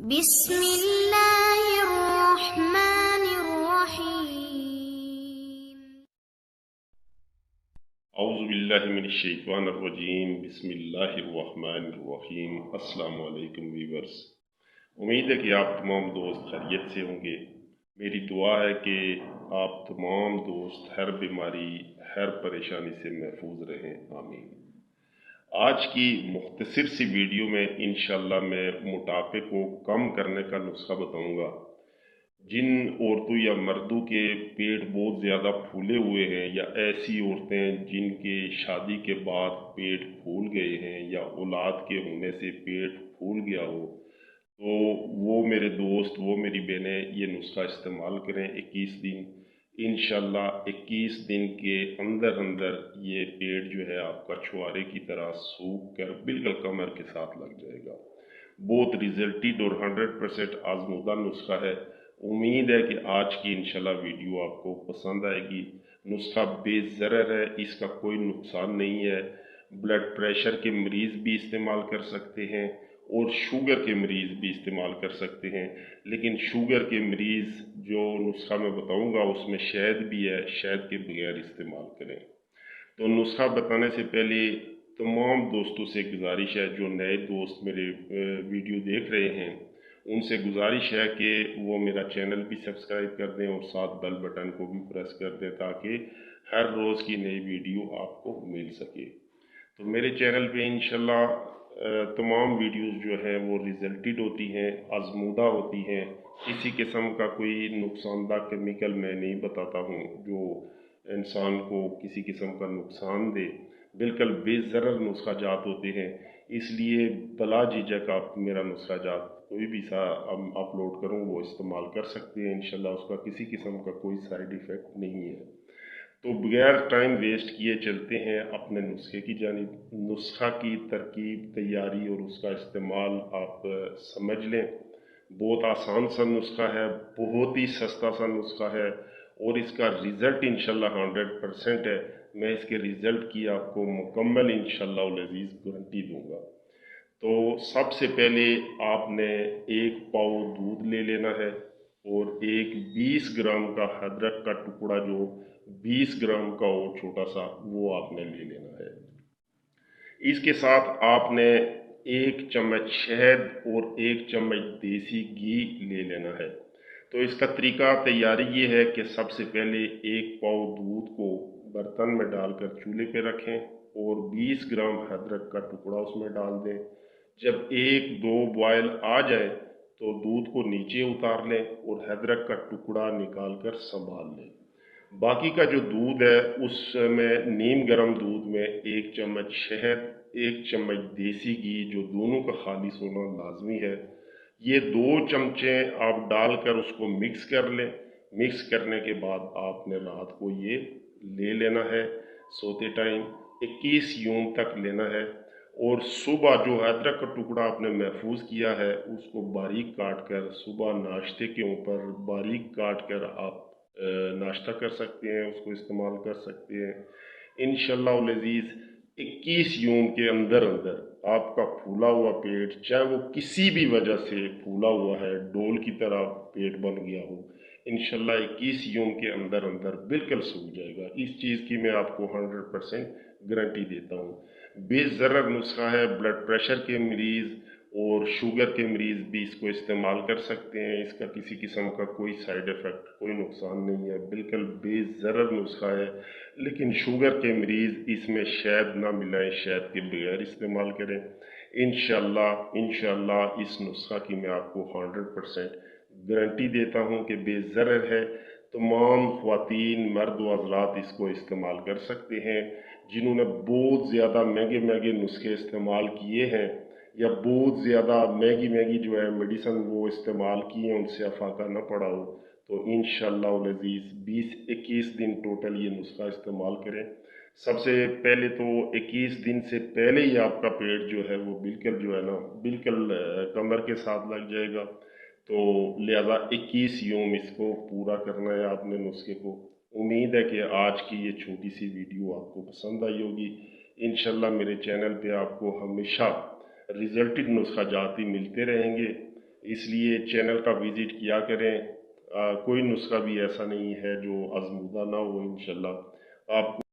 بسم اللہ الرحمن الرحیم۔ اعوذ باللہ من الشیطان الرجیم، بسم اللہ الرحمن الرحیم۔ السلام علیکم ویورز، امید ہے کہ آپ تمام دوست خیریت سے ہوں گے۔ میری دعا ہے کہ آپ تمام دوست ہر بیماری، ہر پریشانی سے محفوظ رہیں، آمین۔ آج کی مختصر سی ویڈیو میں انشاءاللہ میں موٹاپے کو کم کرنے کا نسخہ بتاؤں گا۔ جن عورتوں یا مردوں کے پیٹ بہت زیادہ پھولے ہوئے ہیں، یا ایسی عورتیں جن کے شادی کے بعد پیٹ پھول گئے ہیں یا اولاد کے ہونے سے پیٹ پھول گیا ہو، تو وہ میرے دوست، وہ میری بہنیں یہ نسخہ استعمال کریں 21 دن۔ انشاءاللہ 21 دن کے اندر اندر یہ پیٹ جو ہے آپ کا چھوارے کی طرح سوکھ کر بالکل کمر کے ساتھ لگ جائے گا۔ بہت ریزلٹیڈ اور 100% آزمودہ نسخہ ہے۔ امید ہے کہ آج کی انشاءاللہ ویڈیو آپ کو پسند آئے گی۔ نسخہ بے ضرر ہے، اس کا کوئی نقصان نہیں ہے۔ بلڈ پریشر کے مریض بھی استعمال کر سکتے ہیں اور شوگر کے مریض بھی استعمال کر سکتے ہیں، لیکن شوگر کے مریض جو نسخہ میں بتاؤں گا اس میں شہد بھی ہے، شہد کے بغیر استعمال کریں۔ تو نسخہ بتانے سے پہلے تمام دوستوں سے گزارش ہے، جو نئے دوست میرے ویڈیو دیکھ رہے ہیں ان سے گزارش ہے کہ وہ میرا چینل بھی سبسکرائب کر دیں اور ساتھ بیل بٹن کو بھی پریس کر دیں تاکہ ہر روز کی نئی ویڈیو آپ کو مل سکے۔ تو میرے چینل پہ انشاءاللہ تمام ویڈیوز جو ہیں وہ ریزلٹیڈ ہوتی ہیں، آزمودہ ہوتی ہیں۔ کسی قسم کا کوئی نقصان دہ کیمیکل میں نہیں بتاتا ہوں جو انسان کو کسی قسم کا نقصان دے۔ بالکل بے ضرر نسخہ جات ہوتے ہیں، اس لیے بلا جھجک آپ میرا نسخہ جات کوئی بھی سا اپلوڈ کروں وہ استعمال کر سکتے ہیں۔ انشاءاللہ اس کا کسی قسم کا کوئی سائیڈ ایفیکٹ نہیں ہے۔ تو بغیر ٹائم ویسٹ کیے چلتے ہیں اپنے نسخے کی جانب۔ نسخہ کی ترکیب، تیاری اور اس کا استعمال آپ سمجھ لیں۔ بہت آسان سا نسخہ ہے، بہت ہی سستا سا نسخہ ہے اور اس کا رزلٹ انشاءاللہ 100% ہے۔ میں اس کے رزلٹ کی آپ کو مکمل انشاءاللہ العزیز گارنٹی دوں گا۔ تو سب سے پہلے آپ نے 1 پاؤ دودھ لے لینا ہے اور ایک 20 گرام کا ادرک کا ٹکڑا، جو 20 گرام کا ہو چھوٹا سا، وہ آپ نے لے لینا ہے۔ اس کے ساتھ آپ نے 1 چمچ شہد اور 1 چمچ دیسی گھی لے لینا ہے۔ تو اس کا طریقہ تیاری یہ ہے کہ سب سے پہلے 1 پاؤ دودھ کو برتن میں ڈال کر چولہے پہ رکھیں اور 20 گرام ادرک کا ٹکڑا اس میں ڈال دیں۔ جب 1-2 بوائل آ جائے تو دودھ کو نیچے اتار لیں اور ادرک کا ٹکڑا نکال کر سنبھال لیں۔ باقی کا جو دودھ ہے اس میں نیم گرم دودھ میں 1 چمچ شہد، 1 چمچ دیسی گھی، جو دونوں کا خالص ہونا لازمی ہے، یہ 2 چمچے آپ ڈال کر اس کو مکس کر لیں۔ مکس کرنے کے بعد آپ نے رات کو یہ لے لینا ہے، سوتے ٹائم 21 یوم تک لینا ہے، اور صبح جو ادرک کا ٹکڑا آپ نے محفوظ کیا ہے اس کو باریک کاٹ کر صبح ناشتے کے اوپر باریک کاٹ کر آپ ناشتہ کر سکتے ہیں، اس کو استعمال کر سکتے ہیں۔ انشاءاللہ العزیز 21 یوم کے اندر اندر آپ کا پھولا ہوا پیٹ، چاہے وہ کسی بھی وجہ سے پھولا ہوا ہے، ڈول کی طرح پیٹ بن گیا ہو، انشاءاللہ 21 یوم کے اندر اندر بالکل سوکھ جائے گا۔ اس چیز کی میں آپ کو 100% گارنٹی دیتا ہوں۔ بے ضرر نسخہ ہے، بلڈ پریشر کے مریض اور شوگر کے مریض بھی اس کو استعمال کر سکتے ہیں۔ اس کا کسی قسم کا کوئی سائیڈ ایفیکٹ، کوئی نقصان نہیں ہے، بالکل بے ضرر نسخہ ہے۔ لیکن شوگر کے مریض اس میں شہد نہ ملائیں، شہد کے بغیر استعمال کریں۔ انشاءاللہ اس نسخہ کی میں آپ کو 100% گارنٹی دیتا ہوں کہ بے ضرر ہے۔ تمام خواتین، مرد و حضرات اس کو استعمال کر سکتے ہیں۔ جنہوں نے بہت زیادہ مہنگے نسخے استعمال کیے ہیں یا بہت زیادہ مہنگی جو ہے میڈیسن وہ استعمال کی ہیں، ان سے افاقہ نہ پڑا ہو، تو انشاءاللہ العزیز 20-21 دن ٹوٹل یہ نسخہ استعمال کریں۔ سب سے پہلے تو 21 دن سے پہلے ہی آپ کا پیٹ جو ہے وہ بالکل جو ہے نا بالکل کمر کے ساتھ لگ جائے گا۔ تو لہذا 21 یوم اس کو پورا کرنا ہے آپ نے نسخے کو۔ امید ہے کہ آج کی یہ چھوٹی سی ویڈیو آپ کو پسند آئی ہوگی۔ انشاءاللہ میرے چینل پہ آپ کو ہمیشہ ریزلٹڈ نسخہ جات ہی ملتے رہیں گے۔ اس لیے چینل کا وزٹ کیا کریں. کوئی نسخہ بھی ایسا نہیں ہے جو آزمودہ نہ ہو. انشاءاللہ آپ